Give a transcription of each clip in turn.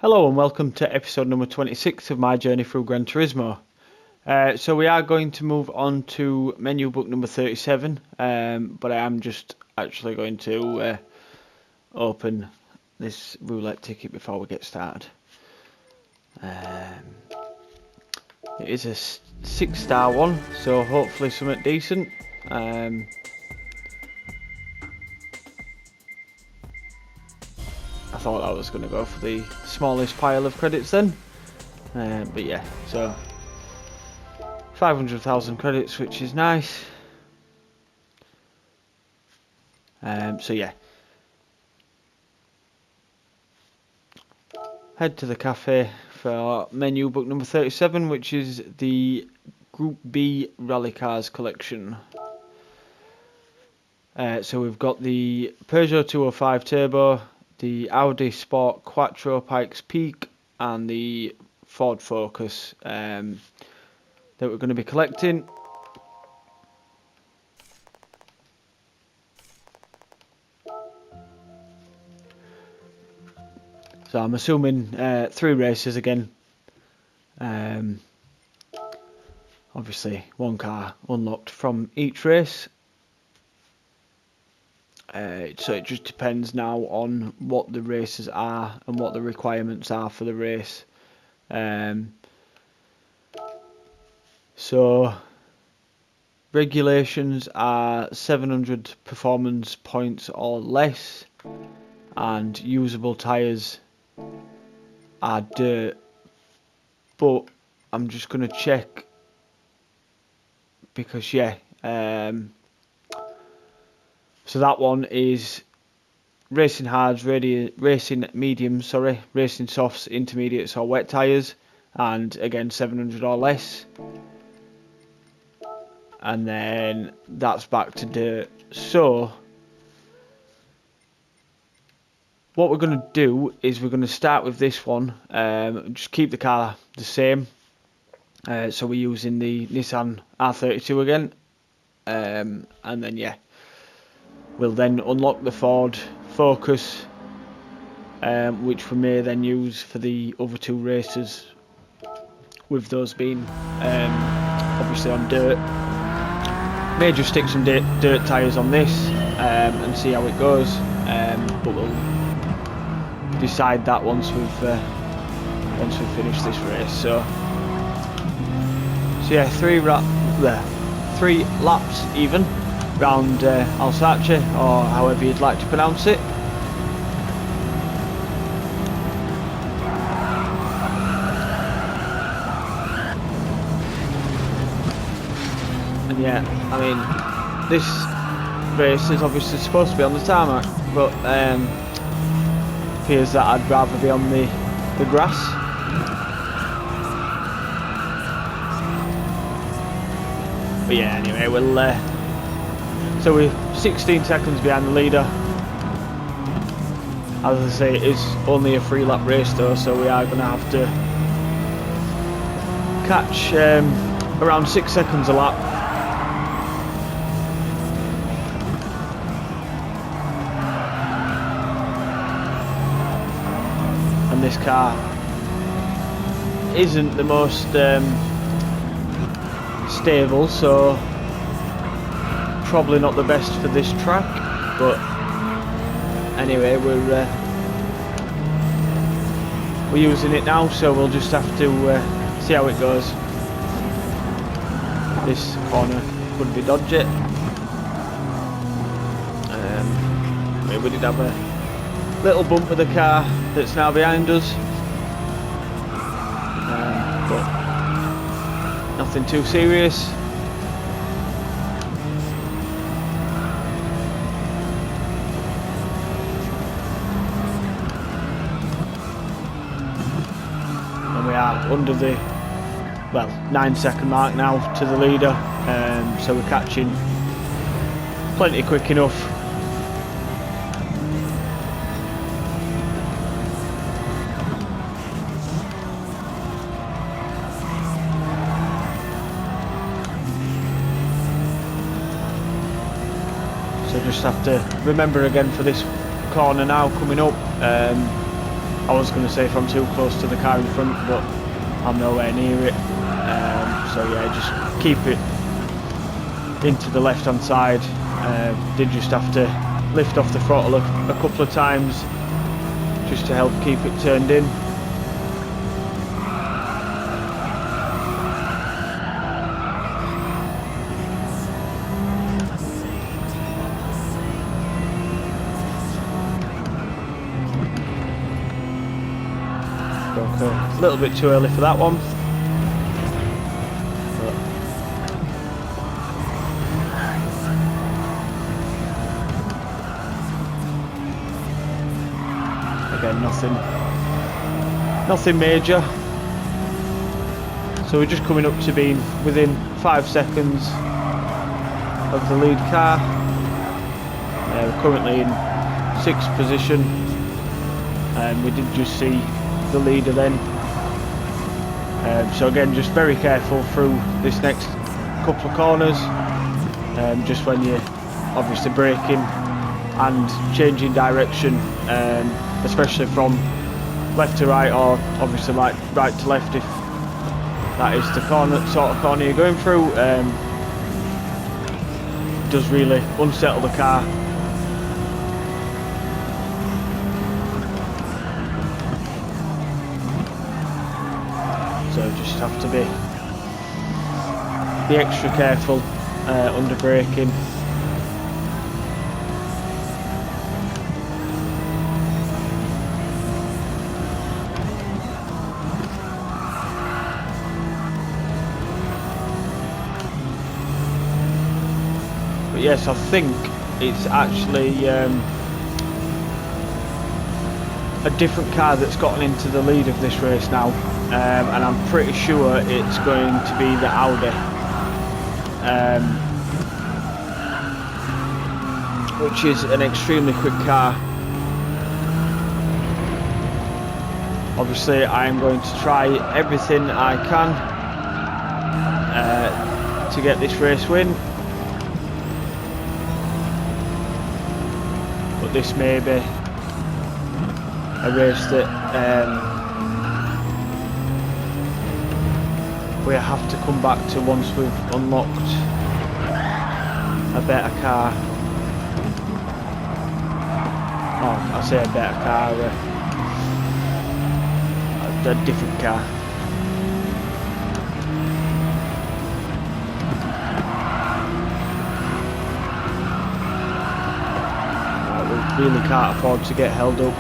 Hello and welcome to episode number 26 of my journey through Gran Turismo. So we are going to move on to menu book number 37, but I am just actually going to open this roulette ticket before we get started. It is a 6-star one, so hopefully something decent. I thought I was going to go for the smallest pile of credits then, but yeah, so 500,000 credits, which is nice. So yeah, head to the cafe for menu book number 37, which is the Gr.B rally cars collection. So we've got the Peugeot 205 Turbo, the Audi Sport Quattro Pikes Peak, and the Ford Focus that we're going to be collecting. So I'm assuming 3 races again. Obviously 1 car unlocked from each race. So it just depends now on what the races are and what the requirements are for the race. So regulations are 700 performance points or less, and usable tyres are dirt. But I'm just going to check because yeah. So that one is racing hards, racing mediums, racing softs, intermediates or wet tyres, and again 700 or less. And then that's back to dirt. So what we're going to do is we're going to start with this one, just keep the car the same. So we're using the Nissan R32 again, and then yeah, we'll then unlock the Ford Focus, which we may then use for the other 2 races, with those being obviously on dirt. May just stick some dirt tyres on this and see how it goes, but we'll decide that once we've finished this race. So yeah, 3 laps even round Alsace, or however you'd like to pronounce it. And yeah, I mean, this race is obviously supposed to be on the tarmac, but appears that I'd rather be on the grass. But yeah, anyway, we'll so we're 16 seconds behind the leader. As I say, it is only a 3-lap race though, so we are going to have to catch around 6 seconds a lap. And this car isn't the most stable, so probably not the best for this track, but anyway, we're using it now, so we'll just have to see how it goes. This corner could be dodgy. We did have a little bump with the car that's now behind us, but nothing too serious. Under the 9-second mark now to the leader, so we're catching plenty quick enough. So just have to remember again for this corner now coming up. I was going to say if I'm too close to the car in front, but I'm nowhere near it. So yeah, just keep it into the left hand side. Did just have to lift off the throttle a couple of times just to help keep it turned in. A little bit too early for that one. Again, nothing major. So we're just coming up to being within 5 seconds of the lead car. We're currently in 6th position, and we did just see the leader then. So again, just very careful through this next couple of corners, just when you're obviously braking and changing direction, especially from left to right, or obviously like right to left if that is the sort of corner you're going through. Does really unsettle the car. So just have to be extra careful under braking. But yes, I think it's actually a different car that's gotten into the lead of this race now. And I'm pretty sure it's going to be the Audi, which is an extremely quick car. Obviously I am going to try everything I can to get this race win, but this may be a race that we have to come back to once we've unlocked a better car. Oh, I say a better car, a different car. We really can't afford to get held up.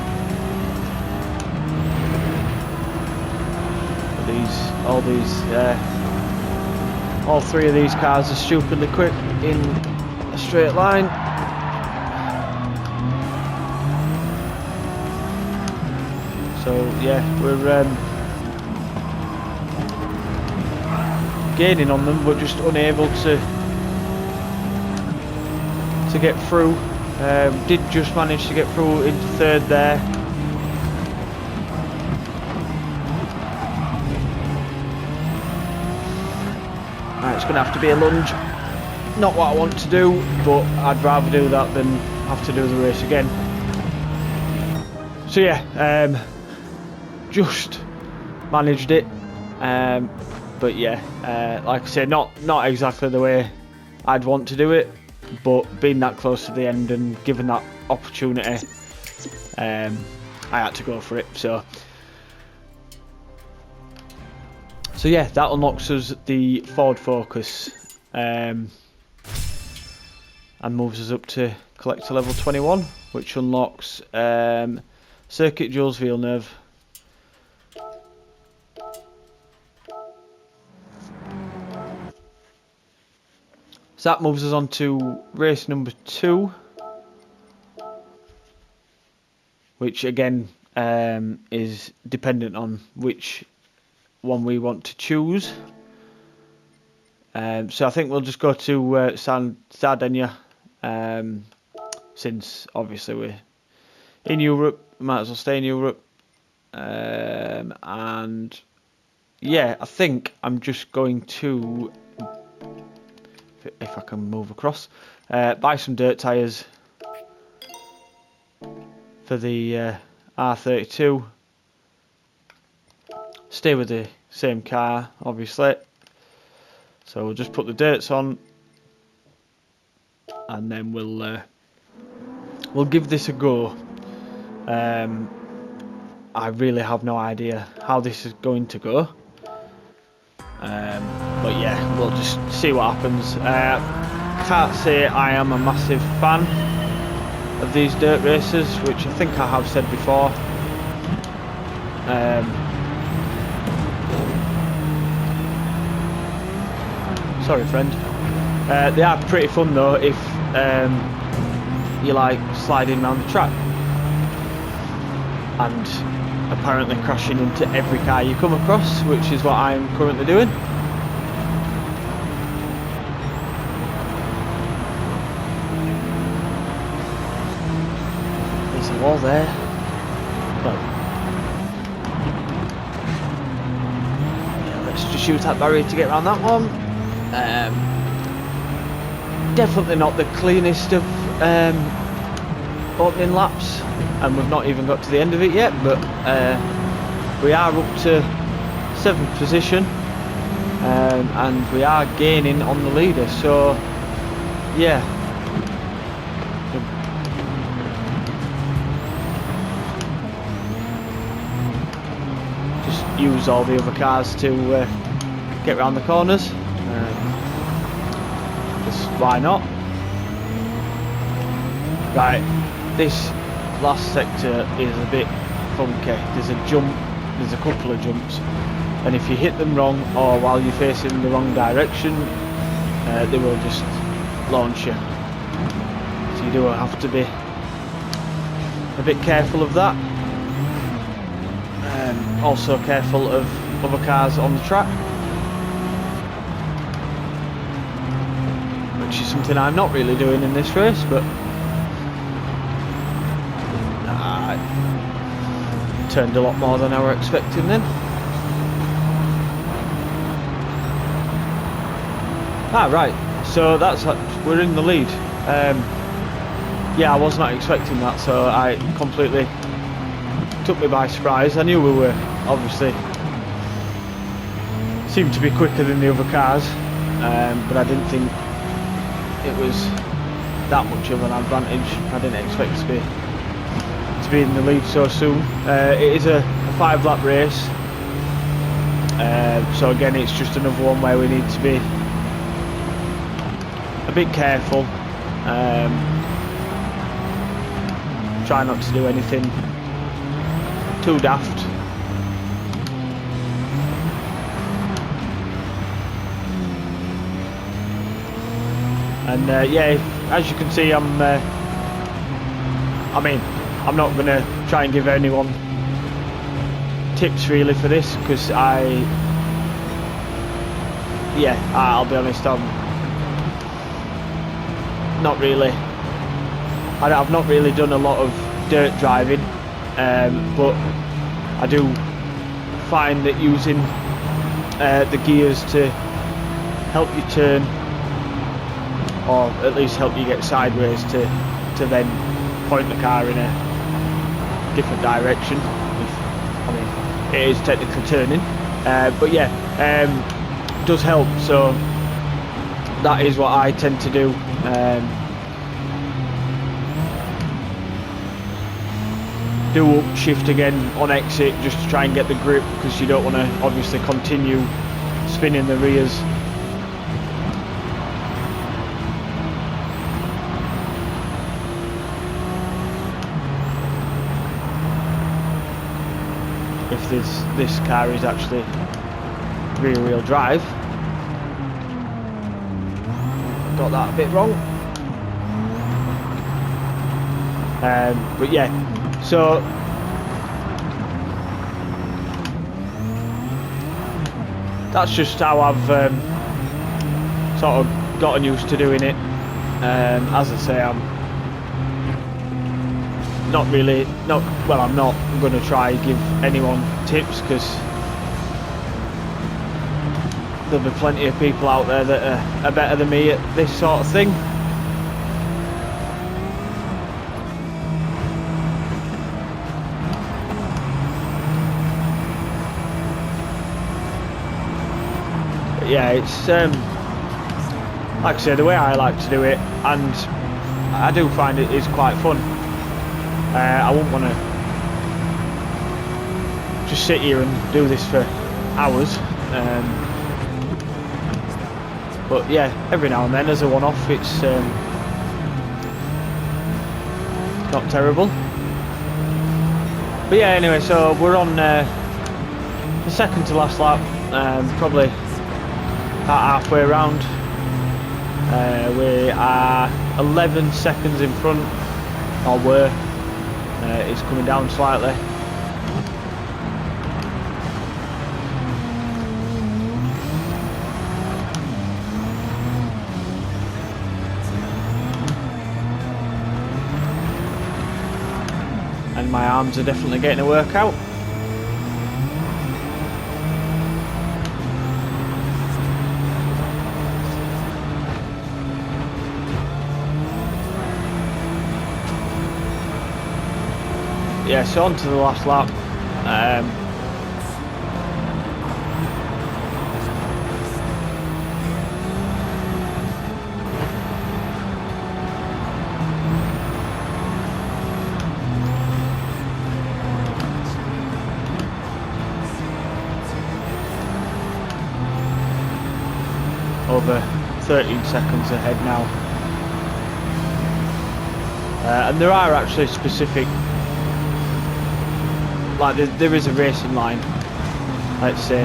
All three of these cars are stupidly quick in a straight line. So yeah, we're gaining on them, but just unable to get through. Did just manage to get through into 3rd there. Right, it's going to have to be a lunge. Not what I want to do, but I'd rather do that than have to do the race again. So yeah, just managed it. But yeah, like I said, not exactly the way I'd want to do it, but being that close to the end and given that opportunity, I had to go for it. So yeah, that unlocks us the Ford Focus, and moves us up to collector level 21, which unlocks Circuit Jules Villeneuve, so that moves us on to race number 2, which again is dependent on which one we want to choose. So I think we'll just go to Sardegna, since obviously we're in Europe, we might as well stay in Europe. And yeah, I think I'm just going to, if I can move across, buy some dirt tyres for the R32, stay with the same car, obviously. So we'll just put the dirts on, and then we'll give this a go. I really have no idea how this is going to go, but yeah, we'll just see what happens. Can't say I am a massive fan of these dirt races, which I think I have said before. Sorry, friend. They are pretty fun though if you like sliding around the track and apparently crashing into every car you come across, which is what I'm currently doing. There's a wall there. Well, yeah, let's just use that barrier to get around that one. Definitely not the cleanest of opening laps, and we've not even got to the end of it yet, but we are up to 7th position, and we are gaining on the leader, so yeah. Just use all the other cars to get around the corners. Why not? Right, this last sector is a bit funky. There's a jump, there's a couple of jumps, and if you hit them wrong or while you're facing the wrong direction, they will just launch you. So you do have to be a bit careful of that. Also careful of other cars on the track, which is something I'm not really doing in this race, but turned a lot more than I were expecting then. Right, so we're in the lead. Yeah, I was not expecting that, so I completely took me by surprise. I knew we were obviously seemed to be quicker than the other cars, but I didn't think it was that much of an advantage. I didn't expect to be in the lead so soon. It is a 5-lap race, so again it's just another one where we need to be a bit careful, try not to do anything too daft. And yeah, as you can see, I'm not going to try and give anyone tips really for this, because I'll be honest, I've not really done a lot of dirt driving, but I do find that using the gears to help you turn, or at least help you get sideways, to then point the car in a different direction. It is technically turning, but yeah, does help. So that is what I tend to do. Do upshift again on exit just to try and get the grip, because you don't want to obviously continue spinning the rears. If this car is actually rear wheel drive. Got that a bit wrong. But yeah, so that's just how I've sort of gotten used to doing it. As I say, I'm not going to try and give anyone tips, because there'll be plenty of people out there that are better than me at this sort of thing. yeah, it's like I say, the way I like to do it, and I do find it is quite fun. I wouldn't want to just sit here and do this for hours, but yeah, every now and then as a one-off, it's not terrible. But yeah, anyway, so we're on the second to last lap, probably about halfway around. We are 11 seconds in front, or were. It's coming down slightly. And my arms are definitely getting a workout. Yeah, so on to the last lap. Over 13 seconds ahead now. And there are actually specific, like there is a racing line, let's say,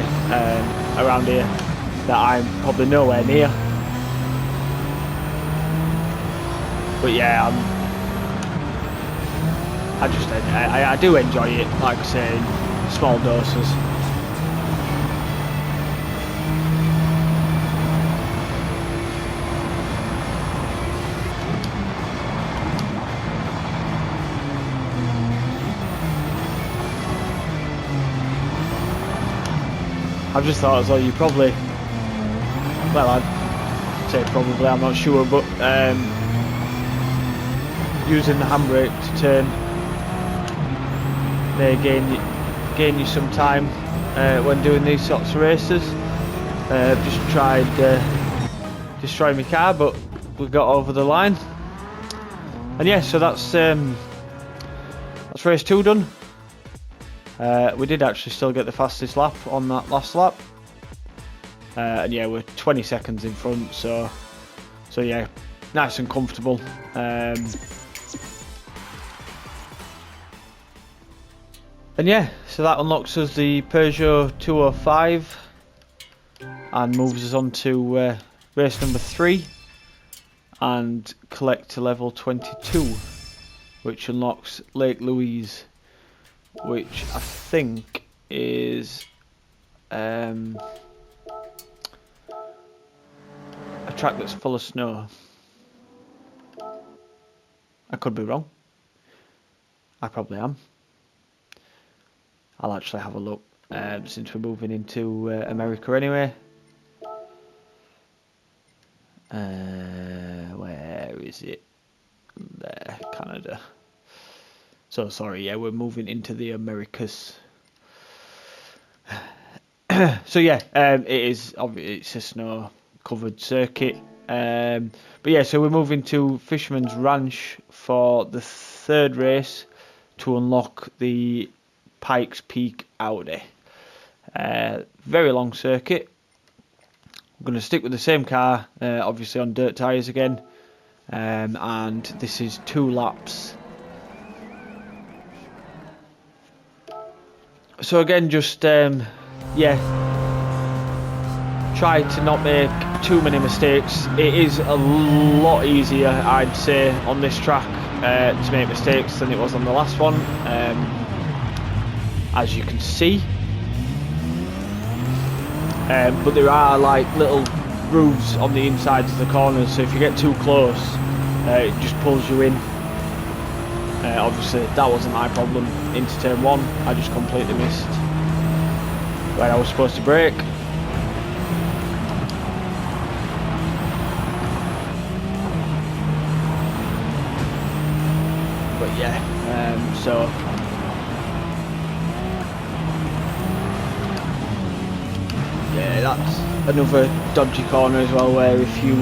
around here that I'm probably nowhere near. But yeah, I do enjoy it, like I say, in small doses. I've just thought as well, you probably, well, I'd say probably, I'm not sure, but using the handbrake to turn may gain you some time when doing these sorts of races. Just tried destroying my car, but we got over the line. And yeah, so that's race 2 done. We did actually still get the fastest lap on that last lap, and yeah, we're 20 seconds in front, so yeah, nice and comfortable. And yeah, so that unlocks us the Peugeot 205 and moves us on to race number 3 and collect to level 22, which unlocks Lake Louise, which I think is a track that's full of snow. I could be wrong. I probably am. I'll actually have a look since we're moving into America anyway. Where is it? There, Canada. So sorry, yeah, we're moving into the Americas. So yeah, it's a snow-covered circuit. But yeah, so we're moving to Fishermans Ranch for the 3rd race to unlock the Pikes Peak Audi. Very long circuit. I'm going to stick with the same car, obviously on dirt tyres again, and this is 2 laps. So again, just yeah, try to not make too many mistakes. It is a lot easier, I'd say, on this track to make mistakes than it was on the last one, as you can see. But there are like little grooves on the insides of the corners, so if you get too close, it just pulls you in. Obviously that wasn't my problem into turn 1, I just completely missed where I was supposed to brake. But yeah, so yeah, that's another dodgy corner as well, where if you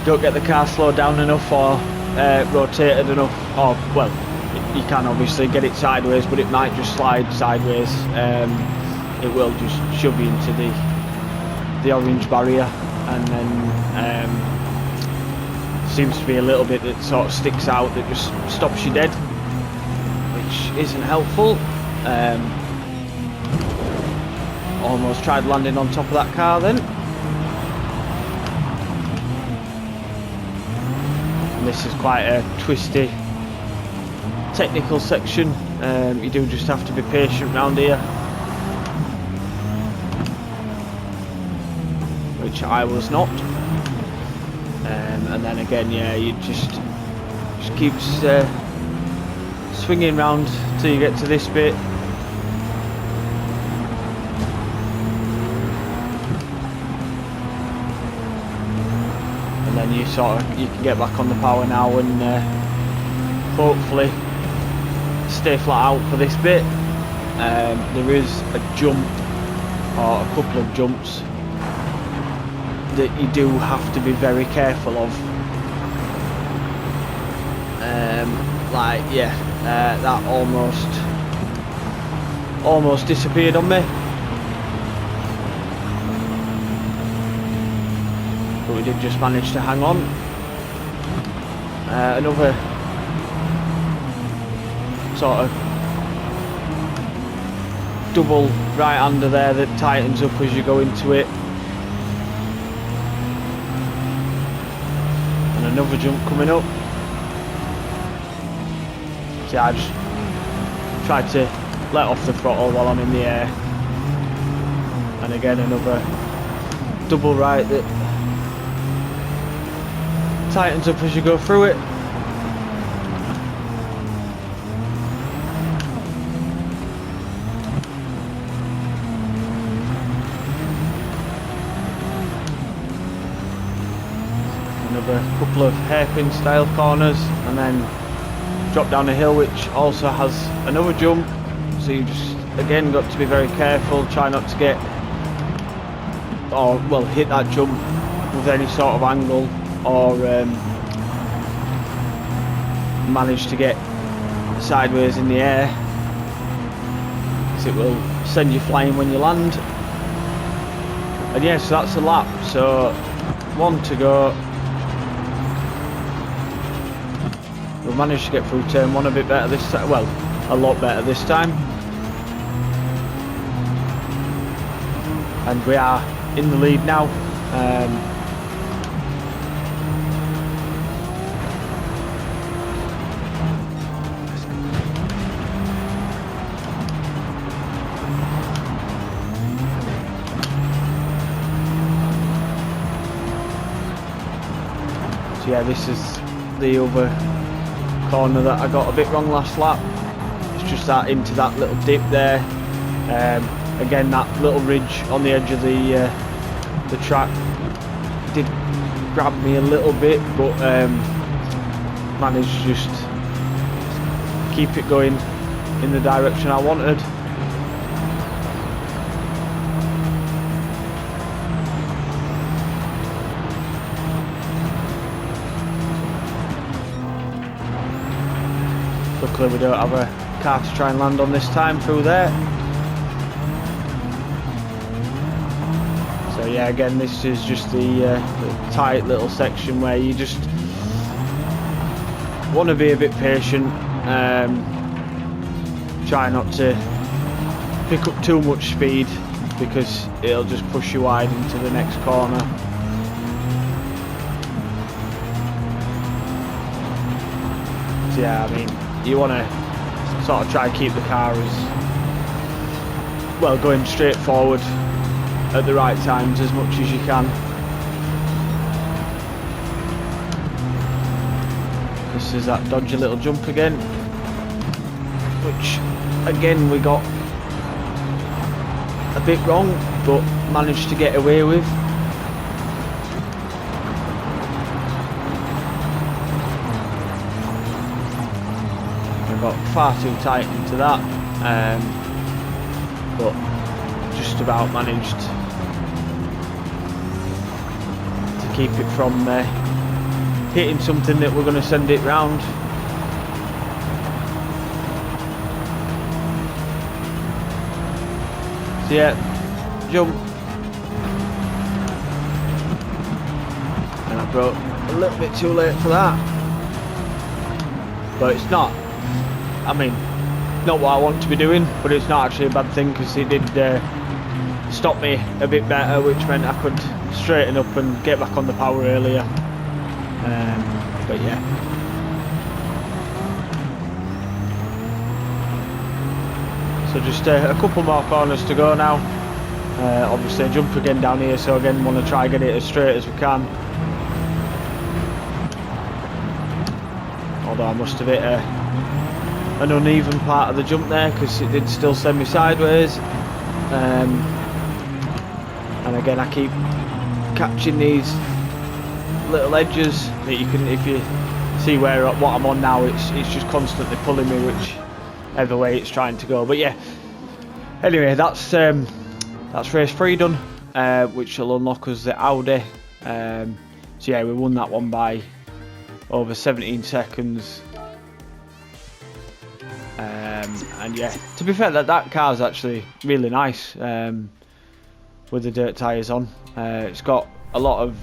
don't get the car slowed down enough or rotated enough, or well, you can obviously get it sideways, but it might just slide sideways. It will just shove you into the orange barrier, and then seems to be a little bit that sort of sticks out that just stops you dead, which isn't helpful. Almost tried landing on top of that car then. And this is quite a twisty technical section. You do just have to be patient round here, which I was not. And then again, yeah, you just keeps swinging round till you get to this bit. And then you can get back on the power now and hopefully stay flat out for this bit. There is a jump, or a couple of jumps, that you do have to be very careful of. Like, yeah, that almost disappeared on me, but we did just manage to hang on. Another sort of double right-hander there that tightens up as you go into it. And another jump coming up. See, I just tried to let off the throttle while I'm in the air. And again, another double right that tightens up as you go through it. Another couple of hairpin style corners, and then drop down a hill which also has another jump, so you just again got to be very careful, try not to get, or well, hit that jump with any sort of angle, or manage to get sideways in the air, because it will send you flying when you land. And yes, so that's a lap, so 1 to go. We've managed to get through turn 1 a bit better this time, well, a lot better this time. And we are in the lead now. So yeah, this is the other corner that I got a bit wrong last lap. It's just that into that little dip there. Again, that little ridge on the edge of the track did grab me a little bit, but managed to just keep it going in the direction I wanted. Luckily we don't have a car to try and land on this time through there. So yeah, again, this is just the tight little section where you just want to be a bit patient, try not to pick up too much speed, because it'll just push you wide into the next corner. So yeah, I mean, you want to sort of try and keep the car as well going straight forward at the right times as much as you can. This is that dodgy little jump again, which again we got a bit wrong but managed to get away with. Got far too tight into that, but just about managed to keep it from hitting something that we're going to send it round. So yeah, jump. And I broke a little bit too late for that. But it's not, I mean, not what I want to be doing, but it's not actually a bad thing because it did stop me a bit better, which meant I could straighten up and get back on the power earlier. But yeah. So just a couple more corners to go now. Obviously jump again down here, so again want to try and get it as straight as we can. Although I must have hit an uneven part of the jump there because it did still send me sideways. And again I keep catching these little edges that you can, if you see what I'm on now, it's just constantly pulling me whichever way it's trying to go. But yeah, anyway, that's race 3 done, which will unlock us the Audi. So yeah, we won that one by over 17 seconds. And yeah, to be fair, that car's actually really nice with the dirt tyres on. It's got a lot of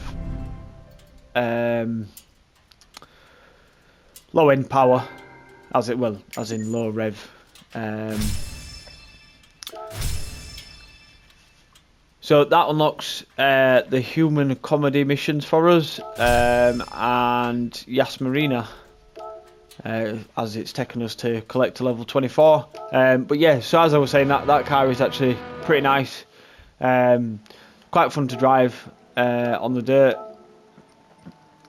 low end power, as in low rev. So that unlocks the human comedy missions for us, and Yas Marina, as it's taken us to collect to level 24. But yeah, so as I was saying, that car is actually pretty nice, quite fun to drive on the dirt.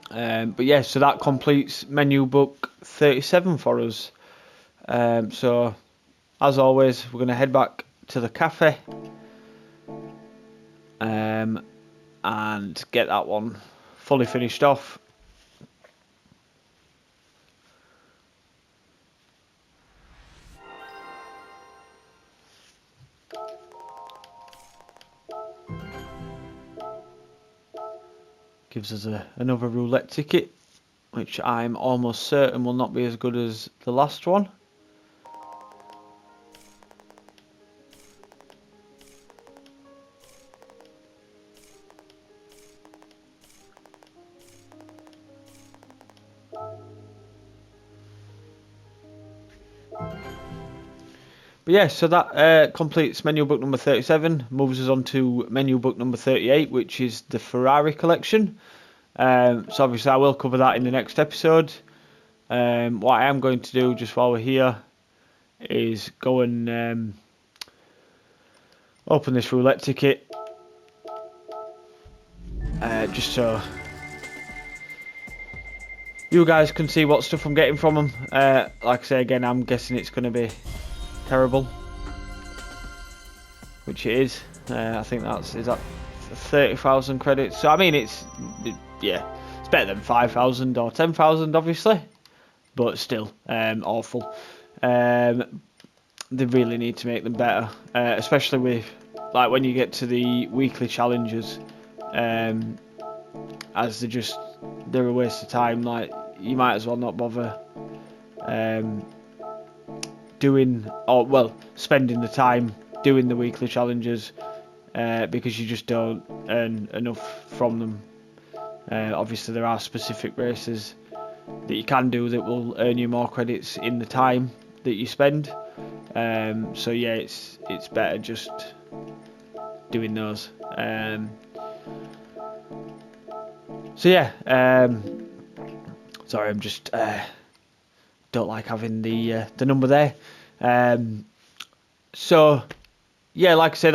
But yeah, so that completes menu book 37 for us. So as always, we're going to head back to the cafe and get that one fully finished off. Gives us another roulette ticket, which I'm almost certain will not be as good as the last one. But yeah, so that completes menu book number 37, moves us on to menu book number 38, which is the Ferrari collection. So obviously I will cover that in the next episode. What I am going to do just while we're here is go and open this roulette ticket, just so you guys can see what stuff I'm getting from them. Like I say again, I'm guessing it's going to be terrible, which it is. I think is that 30,000 credits. So I mean, it's better than 5,000 or 10,000, obviously, but still awful. They really need to make them better, especially with like when you get to the weekly challenges, as they're a waste of time. Like, you might as well not bother spending the time doing the weekly challenges, because you just don't earn enough from them. Obviously there are specific races that you can do that will earn you more credits in the time that you spend. So yeah, it's better just doing those. So yeah, sorry, I'm just don't like having the number there. So yeah, like I say,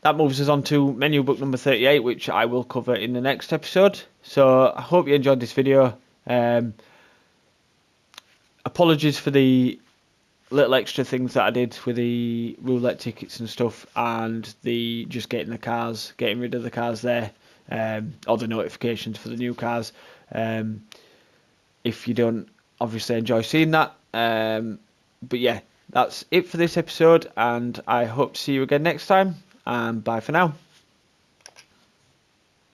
that moves us on to menu book number 38, which I will cover in the next episode. So I hope you enjoyed this video. Apologies for the little extra things that I did with the roulette tickets and stuff, and the just getting rid of the cars there, or the notifications for the new cars. If you don't obviously enjoy seeing that, but yeah, that's it for this episode, and I hope to see you again next time, and bye for now.